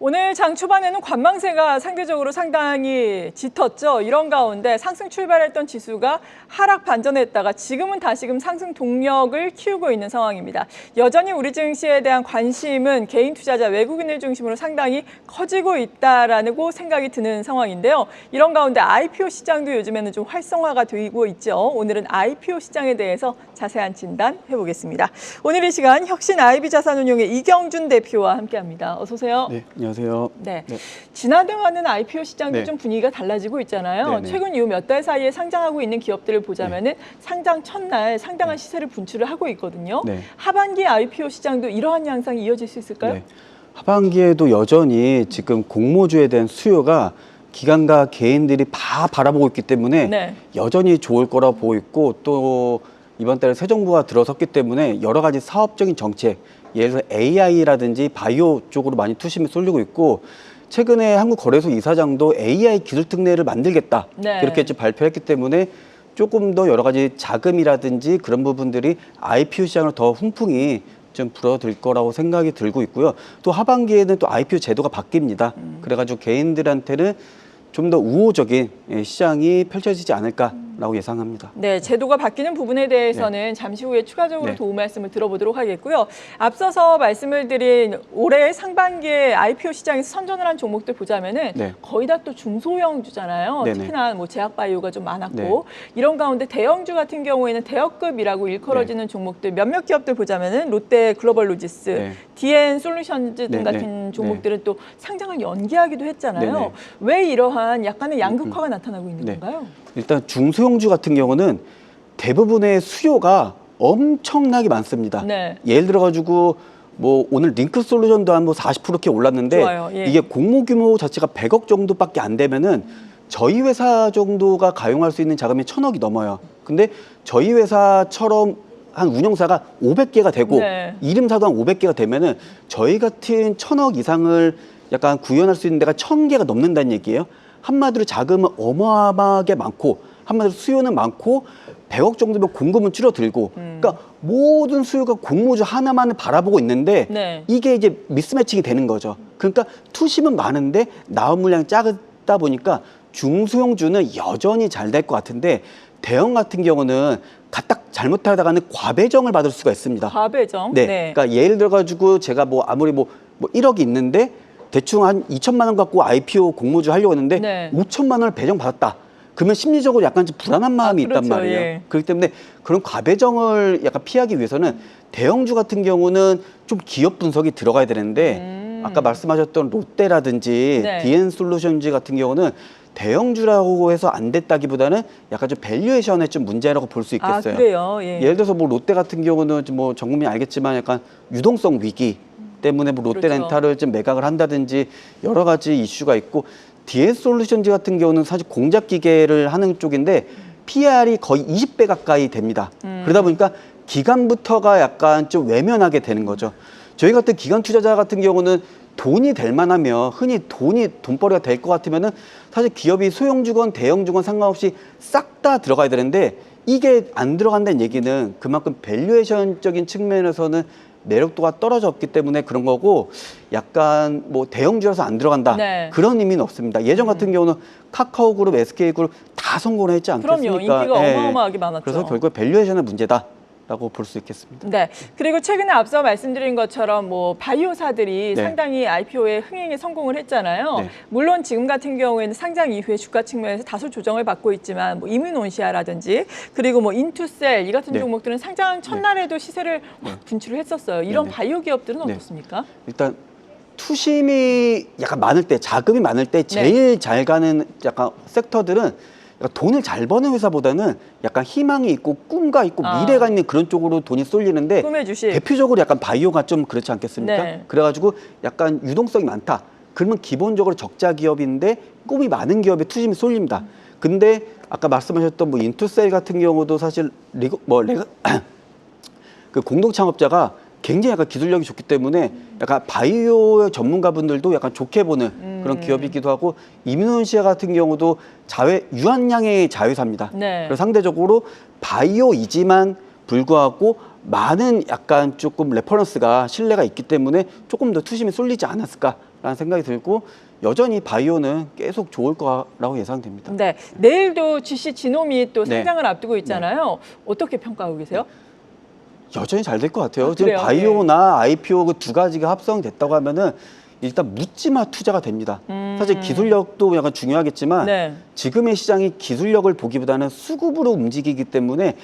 오늘 장 초반에는 관망세가 상대적으로 상당히 짙었죠. 이런 가운데 상승 출발했던 지수가 하락 반전했다가 지금은 다시금 상승 동력을 키우고 있는 상황입니다. 여전히 우리 증시에 대한 관심은 개인 투자자 외국인을 중심으로 상당히 커지고 있다라고 생각이 드는 상황인데요. 이런 가운데 IPO 시장도 요즘에는 좀 활성화가 되고 있죠. 오늘은 IPO 시장에 대해서 자세한 진단 해보겠습니다. 오늘 이 시간 혁신 IB자산운용의 이경준 대표와 함께합니다. 어서 오세요. 네, 안녕하세요. 네. 지난해와는 IPO 시장도 네. 좀 분위기가 달라지고 있잖아요. 네네. 최근 이 몇 달 사이에 상장하고 있는 기업들을 보자면은 상장 첫날 상당한 시세를 분출을 하고 있거든요. 네. 하반기 IPO 시장도 이러한 양상이 이어질 수 있을까요? 네. 하반기에도 여전히 지금 공모주에 대한 수요가 기관과 개인들이 다 바라보고 있기 때문에 네. 여전히 좋을 거라고 보고 있고, 또 이번 달에 새 정부가 들어섰기 때문에 여러 가지 사업적인 정책, 예를 들어 AI라든지 바이오 쪽으로 많이 투심이 쏠리고 있고, 최근에 한국거래소 이사장도 AI 기술 특례를 만들겠다 네. 이렇게 발표했기 때문에 조금 더 여러 가지 자금이라든지 그런 부분들이 IPO 시장을 더 훈풍이 좀 불어들 거라고 생각이 들고 있고요. 또 하반기에는 또 IPO 제도가 바뀝니다. 그래가지고 개인들한테는 좀 더 우호적인 시장이 펼쳐지지 않을까라고 예상합니다. 네, 제도가 바뀌는 부분에 대해서는 잠시 후에 추가적으로 네. 도움 말씀을 들어보도록 하겠고요. 앞서서 말씀을 드린 올해 상반기에 IPO 시장에서 선전을 한 종목들 보자면은 네. 거의 다 또 중소형주잖아요. 네네. 특히나 뭐 제약바이오가 좀 많았고 네. 이런 가운데 대형주 같은 경우에는 대역급이라고 일컬어지는 종목들 몇몇 기업들 보자면은 롯데 글로벌로지스, 네. DN 솔루션즈 등 네, 같은 네. 종목들은 또 상장을 연기하기도 했잖아요. 네네. 왜 이러한 약간의 양극화가 나타나고 있는 네. 건가요? 일단 중소형주 같은 경우는 대부분의 수요가 엄청나게 많습니다. 네. 예를 들어가지고 뭐 오늘 링크 솔루션도 한 뭐 40% 이렇게 올랐는데, 좋아요. 예. 이게 공모 규모 자체가 100억 정도밖에 안 되면은 저희 회사 정도가 가용할 수 있는 자금이 1000억이 넘어요. 근데 저희 회사처럼 한 운영사가 500개가 되고 네. 이름사도 한 500개가 되면은 저희 같은 1000억 이상을 약간 구현할 수 있는 데가 1000개가 넘는다는 얘기예요. 한마디로 자금은 어마어마하게 많고, 한마디로 수요는 많고, 100억 정도면 공급은 줄어들고, 그러니까 모든 수요가 공모주 하나만을 바라보고 있는데 네. 이게 이제 미스매칭이 되는 거죠. 그러니까 투심은 많은데 나온 물량이 작다 보니까 중소형주는 여전히 잘 될 것 같은데, 대형 같은 경우는 가딱 잘못하다가는 과배정을 받을 수가 있습니다. 과배정. 네. 그러니까 예를 들어가지고 제가 뭐 아무리 뭐 1억이 있는데 대충 한 2천만 원 갖고 IPO 공모주 하려고 했는데 네. 5천만 원을 배정받았다. 그러면 심리적으로 약간 좀 불안한 마음이 그렇죠. 있단 말이에요. 예. 그렇기 때문에 그런 과배정을 약간 피하기 위해서는 대형주 같은 경우는 좀 기업 분석이 들어가야 되는데, 아까 말씀하셨던 롯데라든지 네. DN 솔루션즈 같은 경우는 대형주라고 해서 안 됐다기보다는 약간 좀 밸류에이션에 좀 문제라고 볼 수 있겠어요. 아, 그래요? 예. 예를 들어서 뭐 롯데 같은 경우는 뭐 전 국민이 알겠지만 약간 유동성 위기 때문에 뭐 롯데 그렇죠. 렌탈을 좀 매각을 한다든지 여러 가지 이슈가 있고, DS 솔루션즈 같은 경우는 사실 공작 기계를 하는 쪽인데 PR이 거의 20배 가까이 됩니다. 그러다 보니까 기관부터가 약간 좀 외면하게 되는 거죠. 저희 같은 기관 투자자 같은 경우는 돈이 될 만하면, 흔히 돈벌이가 될 것 같으면은 사실 기업이 소형주건 대형주건 상관없이 싹 다 들어가야 되는데, 이게 안 들어간다는 얘기는 그만큼 밸류에이션적인 측면에서는 매력도가 떨어졌기 때문에 그런 거고, 약간 뭐 대형주라서 안 들어간다, 네. 그런 의미는 없습니다. 예전 같은 경우는 카카오그룹, SK그룹 다 성공을 했지 않겠습니까? 그럼요. 인기가 예. 어마어마하게 많았죠. 그래서 결국 밸류에이션의 문제다라고 볼 수 있겠습니다. 네. 그리고 최근에 앞서 말씀드린 것처럼 뭐 바이오사들이 네. 상당히 IPO의 흥행에 성공을 했잖아요. 네. 물론 지금 같은 경우에는 상장 이후에 주가 측면에서 다소 조정을 받고 있지만 뭐 이뮤논시아라든지 그리고 뭐 인투셀 이 같은 네. 종목들은 상장 첫날에도 시세를 확 분출을 했었어요. 이런 네네. 바이오 기업들은 네. 어떻습니까? 일단 투심이 약간 많을 때, 자금이 많을 때 제일 잘 가는 약간 섹터들은 약간 돈을 잘 버는 회사보다는 약간 희망이 있고 꿈과 있고 미래가 있는 그런 쪽으로 돈이 쏠리는데, 꿈의 주식. 대표적으로 약간 바이오가 좀 그렇지 않겠습니까? 네. 그래가지고 약간 유동성이 많다. 그러면 기본적으로 적자 기업인데 꿈이 많은 기업에 투심이 쏠립니다. 근데 아까 말씀하셨던 뭐 인투셀 같은 경우도 사실 그 공동 창업자가 굉장히 약간 기술력이 좋기 때문에 약간 바이오 전문가분들도 약간 좋게 보는 그런 기업이기도 하고, 이뮤논시아 같은 경우도 유한량의 자회사입니다. 네. 그래서 상대적으로 바이오이지만 불구하고 많은 약간 조금 레퍼런스가 신뢰가 있기 때문에 조금 더 투심이 쏠리지 않았을까 않을까라는 생각이 들고 여전히 바이오는 계속 좋을 거라고 예상됩니다. 네, 내일도 GC 지노미 또 네. 상장을 앞두고 있잖아요. 어떻게 평가하고 계세요? 여전히 잘 될 것 같아요. 아, 지금 그래요? 바이오나 IPO 그 두 가지가 합성됐다고 하면은 일단 묻지마 투자가 됩니다. 사실 기술력도 약간 중요하겠지만 네. 지금의 시장이 기술력을 보기보다는 수급으로 움직이기 때문에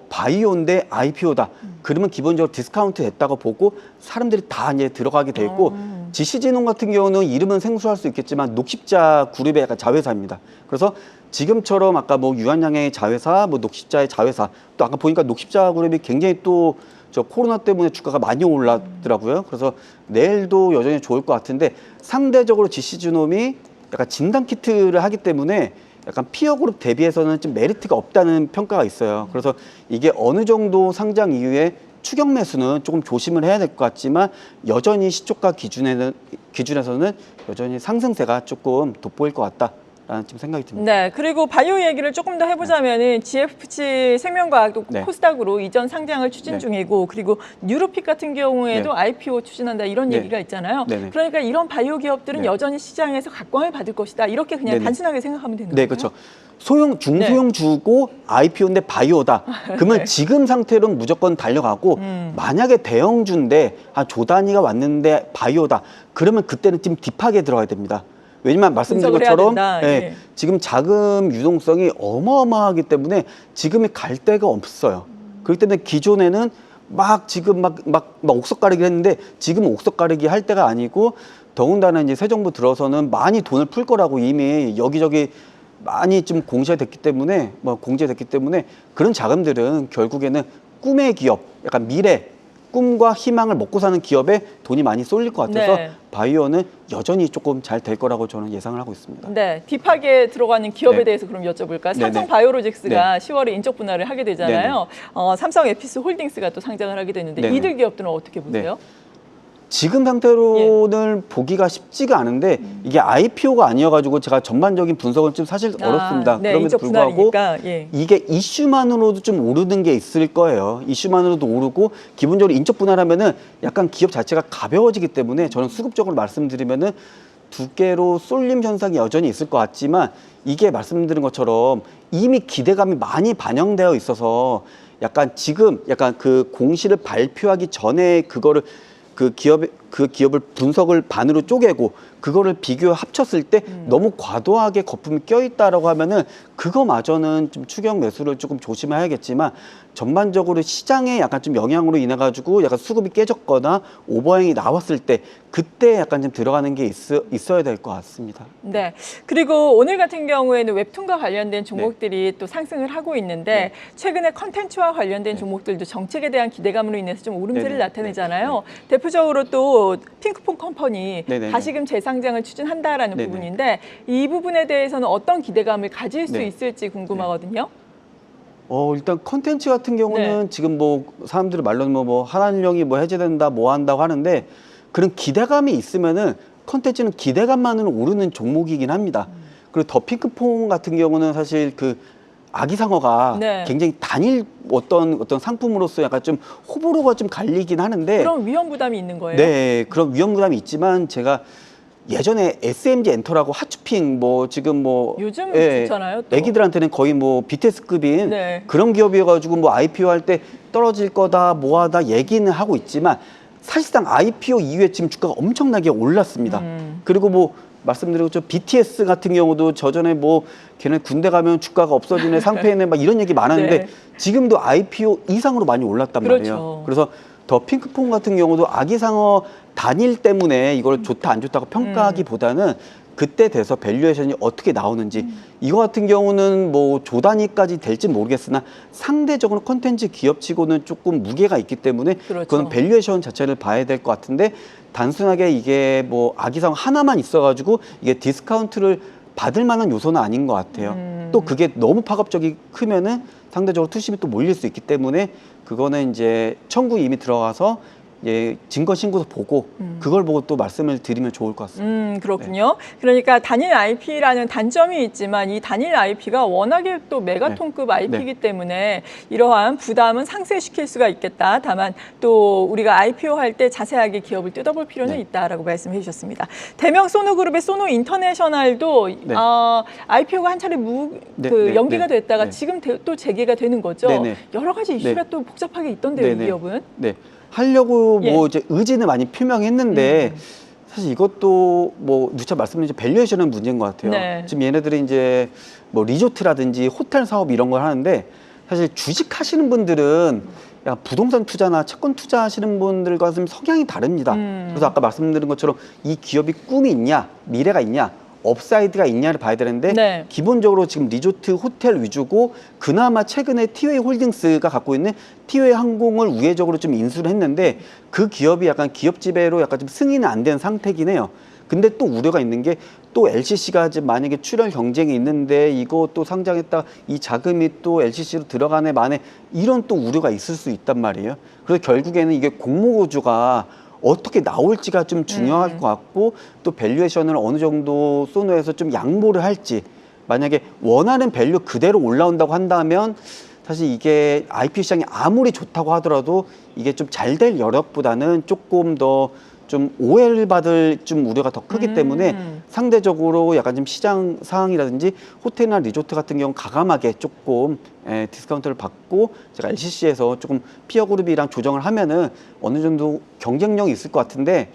바이오인데 IPO다. 그러면 기본적으로 디스카운트 됐다고 보고 사람들이 다 이제 들어가게 돼 있고 GC진흥 같은 경우는 이름은 생소할 수 있겠지만 녹십자 그룹의 약간 자회사입니다. 그래서 지금처럼 아까 뭐 유한양의 자회사, 뭐 녹십자의 자회사, 또 아까 보니까 녹십자 그룹이 굉장히 또 저 코로나 때문에 주가가 많이 올랐더라고요. 그래서 내일도 여전히 좋을 것 같은데 상대적으로 GC주놈이 약간 진단 키트를 하기 때문에 약간 피어 그룹 대비해서는 좀 메리트가 없다는 평가가 있어요. 그래서 이게 어느 정도 상장 이후에 추격 매수는 조금 조심을 해야 될 것 같지만 여전히 시초가 기준에서는 여전히 상승세가 조금 돋보일 것 같다라는 지금 생각이 듭니다. 네, 그리고 바이오 얘기를 조금 더 해보자면은 GFC 생명과학도 네. 코스닥으로 이전 상장을 추진 네. 중이고, 그리고 뉴로픽 같은 경우에도 네. IPO 추진한다 이런 네. 얘기가 있잖아요. 네네. 그러니까 이런 바이오 기업들은 네. 여전히 시장에서 각광을 받을 것이다. 이렇게 그냥 네네. 단순하게 생각하면 되는 네, 거예요. 그렇죠. 중소형 주고 IPO인데 바이오다. 그러면 네. 지금 상태로는 무조건 달려가고 만약에 대형주인데 조 단위가 왔는데 바이오다. 그러면 그때는 좀 딥하게 들어가야 됩니다. 왜냐면 말씀드린 분석을 해야 것처럼 된다. 예. 지금 자금 유동성이 어마어마하기 때문에 지금이 갈 데가 없어요. 그렇기 때문에 기존에는 막 지금 막 옥석 가리기 했는데 지금 옥석 가리기 할 때가 아니고 더군다나 이제 새 정부 들어서는 많이 돈을 풀 거라고 이미 여기저기 많이 좀 공제됐기 때문에 그런 자금들은 결국에는 꿈의 기업, 약간 미래 꿈과 희망을 먹고 사는 기업에 돈이 많이 쏠릴 것 같아서 네. 바이오는 여전히 조금 잘 될 거라고 저는 예상을 하고 있습니다. 네, 딥하게 들어가는 기업에 네. 대해서 그럼 여쭤볼까? 네네. 삼성 바이오로직스가 10월에 인적 분할을 하게 되잖아요. 네네. 삼성 에피스 홀딩스가 또 상장을 하게 되는데 네네. 이들 기업들은 어떻게 보세요? 지금 상태로는 보기가 쉽지가 않은데 이게 IPO가 아니어가지고 제가 전반적인 분석은 좀 사실 어렵습니다. 네, 그럼에도 인적 불구하고 분할이니까, 예. 이게 이슈만으로도 좀 오르는 게 있을 거예요. 이슈만으로도 오르고 기본적으로 인적 분할하면은 약간 기업 자체가 가벼워지기 때문에 저는 수급적으로 말씀드리면은 두께로 쏠림 현상이 여전히 있을 것 같지만 이게 말씀드린 것처럼 이미 기대감이 많이 반영되어 있어서 약간 지금 약간 그 공시를 발표하기 전에 그거를 그 기업을 분석을 반으로 쪼개고 그거를 비교 합쳤을 때 너무 과도하게 거품이 껴있다라고 하면은 그거마저는 좀 추격 매수를 조금 조심해야겠지만 전반적으로 시장에 약간 좀 영향으로 인해 가지고 약간 수급이 깨졌거나 오버행이 나왔을 때 그때 약간 좀 들어가는 게 있어야 될 것 같습니다. 네. 그리고 오늘 같은 경우에는 웹툰과 관련된 종목들이 또 상승을 하고 있는데 최근에 컨텐츠와 관련된 종목들도 정책에 대한 기대감으로 인해서 좀 오름세를 네네. 나타내잖아요. 대표적으로 또 핑크퐁 컴퍼니 네네네. 다시금 재상장을 추진한다라는 네네. 부분인데 이 부분에 대해서는 어떤 기대감을 가질 수 네. 있을지 궁금하거든요. 일단 컨텐츠 같은 경우는 네. 지금 뭐 사람들이 말로는 뭐 한한령이 뭐 해제된다 뭐 한다고 하는데 그런 기대감이 있으면은 컨텐츠는 기대감만으로 오르는 종목이긴 합니다. 그리고 더 핑크퐁 같은 경우는 사실 그 아기상어가 네. 굉장히 단일 어떤 상품으로서 약간 좀 호불호가 좀 갈리긴 하는데 그런 위험 부담이 있는 거예요? 네, 그런 위험 부담이 있지만 제가 예전에 SMG 엔터라고 핫쇼핑 뭐 지금 뭐 요즘 좋잖아요, 또. 애기들한테는 거의 뭐 BTS급인 네. 그런 기업이어가지고 뭐 IPO 할 때 떨어질 거다 뭐하다 얘기는 하고 있지만 사실상 IPO 이후에 지금 주가가 엄청나게 올랐습니다. 그리고 뭐 말씀드린 것처럼 BTS 같은 경우도 저전에 뭐 걔네 군대 가면 주가가 없어지네 상패네 막 이런 얘기 많았는데 네. 지금도 IPO 이상으로 많이 올랐단 그렇죠. 말이에요. 그래서 더 핑크퐁 같은 경우도 아기상어 단일 때문에 이걸 좋다 안 좋다고 평가하기보다는 그때 돼서 밸류에이션이 어떻게 나오는지 이거 같은 경우는 뭐 조 단위까지 될지 모르겠으나 상대적으로 컨텐츠 기업치고는 조금 무게가 있기 때문에 그렇죠. 그건 밸류에이션 자체를 봐야 될 것 같은데 단순하게 이게 뭐 아기상어 하나만 있어가지고 이게 디스카운트를 받을 만한 요소는 아닌 것 같아요. 또 그게 너무 파급적이 크면은 상대적으로 투심이 또 몰릴 수 있기 때문에 그거는 이제 청구 이미 들어가서 예, 증거 신고서 보고 그걸 보고 또 말씀을 드리면 좋을 것 같습니다. 그렇군요. 그러니까 단일 IP라는 단점이 있지만 이 단일 IP가 워낙에 또 메가톤급 IP이기 때문에 이러한 부담은 상쇄시킬 수가 있겠다. 다만 또 우리가 IPO 할 때 자세하게 기업을 뜯어볼 필요는 있다라고 말씀해 주셨습니다. 대명 소노그룹의 소노 인터내셔널도 IPO가 한 차례 연기가 됐다가 지금 또 재개가 되는 거죠. 여러 가지 이슈가 또 복잡하게 있던데요, 이 기업은. 네. 하려고 뭐 이제 의지는 많이 표명했는데 사실 이것도 뭐 누차 말씀드린 밸류에이션은 문제인 것 같아요. 지금 얘네들이 이제 뭐 리조트라든지 호텔 사업 이런 걸 하는데 사실 주식하시는 분들은 약간 부동산 투자나 채권 투자하시는 분들과 좀 성향이 다릅니다. 그래서 아까 말씀드린 것처럼 이 기업이 꿈이 있냐, 미래가 있냐, 업사이드가 있냐를 봐야 되는데 기본적으로 지금 리조트 호텔 위주고 그나마 최근에 티웨이 홀딩스가 갖고 있는 티웨이 항공을 우회적으로 좀 인수를 했는데 그 기업이 약간 기업 지배로 약간 좀 승인이 안 된 상태긴 해요. 근데 또 우려가 있는 게 또 LCC가 지금 만약에 출혈 경쟁이 있는데 이거 또 상장했다 이 자금이 또 LCC로 들어가네 만에 이런 또 우려가 있을 수 있단 말이에요. 그래서 결국에는 이게 공모구조가 어떻게 나올지가 좀 중요할 것 같고 또 밸류에이션을 어느 정도 소노에서 좀 양보를 할지 만약에 원하는 밸류 그대로 올라온다고 한다면 사실 이게 IPO 시장이 아무리 좋다고 하더라도 이게 좀 잘 될 여력보다는 조금 더 좀 오해를 받을 좀 우려가 더 크기 때문에 상대적으로 약간 좀 시장 상황이라든지 호텔이나 리조트 같은 경우 가감하게 조금 디스카운트를 받고 제가 LCC에서 조금 피어 그룹이랑 조정을 하면은 어느 정도 경쟁력이 있을 것 같은데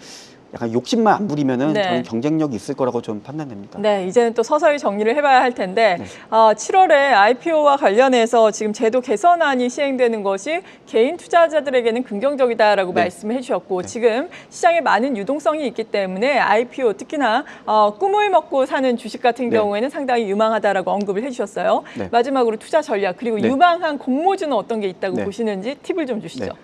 약간 욕심만 안 부리면은 저는 경쟁력이 있을 거라고 좀 판단됩니다. 네, 이제는 또 서서히 정리를 해봐야 할 텐데 7월에 IPO와 관련해서 지금 제도 개선안이 시행되는 것이 개인 투자자들에게는 긍정적이다라고 말씀해 주셨고 지금 시장에 많은 유동성이 있기 때문에 IPO 특히나 꿈을 먹고 사는 주식 같은 경우에는 상당히 유망하다라고 언급을 해주셨어요. 마지막으로 투자 전략 그리고 유망한 공모주는 어떤 게 있다고 보시는지 팁을 좀 주시죠.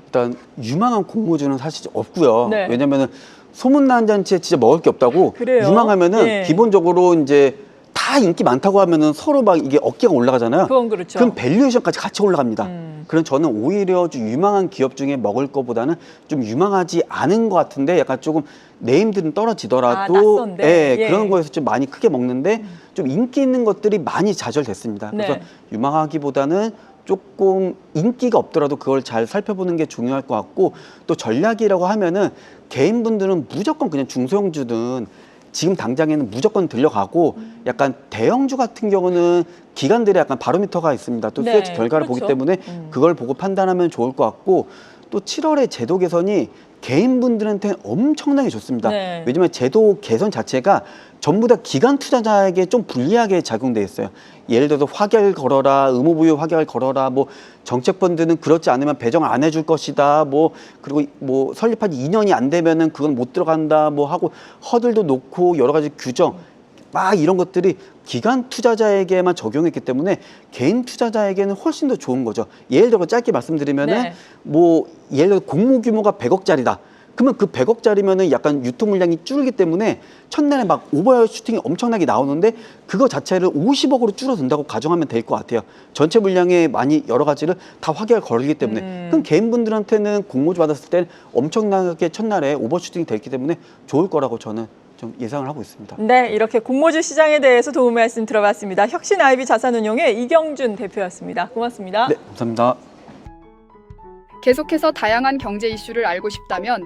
일단 유망한 공모주는 사실 없고요. 왜냐면은 소문난 잔치에 진짜 먹을 게 없다고 유망하면은 기본적으로 이제 다 인기 많다고 하면은 서로 막 이게 어깨가 올라가잖아요. 그건 그렇죠. 그럼 밸류에이션까지 같이 올라갑니다. 그럼 저는 오히려 좀 유망한 기업 중에 먹을 거보다는 좀 유망하지 않은 것 같은데 약간 조금 네임들은 떨어지더라도 그런 거에서 좀 많이 크게 먹는데 좀 인기 있는 것들이 많이 좌절됐습니다. 그래서 유망하기보다는 조금 인기가 없더라도 그걸 잘 살펴보는 게 중요할 것 같고 또 전략이라고 하면은 개인분들은 무조건 그냥 중소형주든 지금 당장에는 무조건 들려가고 약간 대형주 같은 경우는 기관들의 약간 바로미터가 있습니다. 또 수혜주 결과를 보기 때문에 그걸 보고 판단하면 좋을 것 같고 또 7월에 제도 개선이 개인분들한테 엄청나게 좋습니다. 왜냐면 제도 개선 자체가 전부 다 기관 투자자에게 좀 불리하게 작용돼 있어요. 예를 들어서 확약 걸어라, 의무부여 확약을 걸어라, 뭐 정책펀드는 그렇지 않으면 배정 안 해줄 것이다, 뭐 그리고 뭐 설립한 2년이 안 되면은 그건 못 들어간다, 뭐 하고 허들도 놓고 여러 가지 규정 막 이런 것들이 기관 투자자에게만 적용했기 때문에 개인 투자자에게는 훨씬 더 좋은 거죠. 예를 들어 짧게 말씀드리면은 뭐 예를 들어 공모 규모가 100억짜리다. 그러면 그 100억짜리면은 약간 유통 물량이 줄기 때문에 첫날에 막 오버슈팅이 엄청나게 나오는데 그거 자체를 50억으로 줄어든다고 가정하면 될 것 같아요. 전체 물량에 많이 여러 가지를 다 확약을 걸기 때문에 그럼 개인분들한테는 공모주 받았을 때 엄청나게 첫날에 오버슈팅이 됐기 때문에 좋을 거라고 저는 좀 예상을 하고 있습니다. 네, 이렇게 공모주 시장에 대해서 도움 말씀 들어봤습니다. 혁신 IB 자산운용의 이경준 대표였습니다. 고맙습니다. 네, 감사합니다. 계속해서 다양한 경제 이슈를 알고 싶다면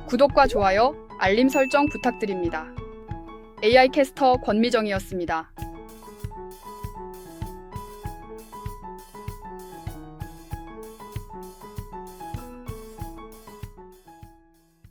구독과 좋아요, 알림 설정 부탁드립니다. AI 캐스터 권미정이었습니다.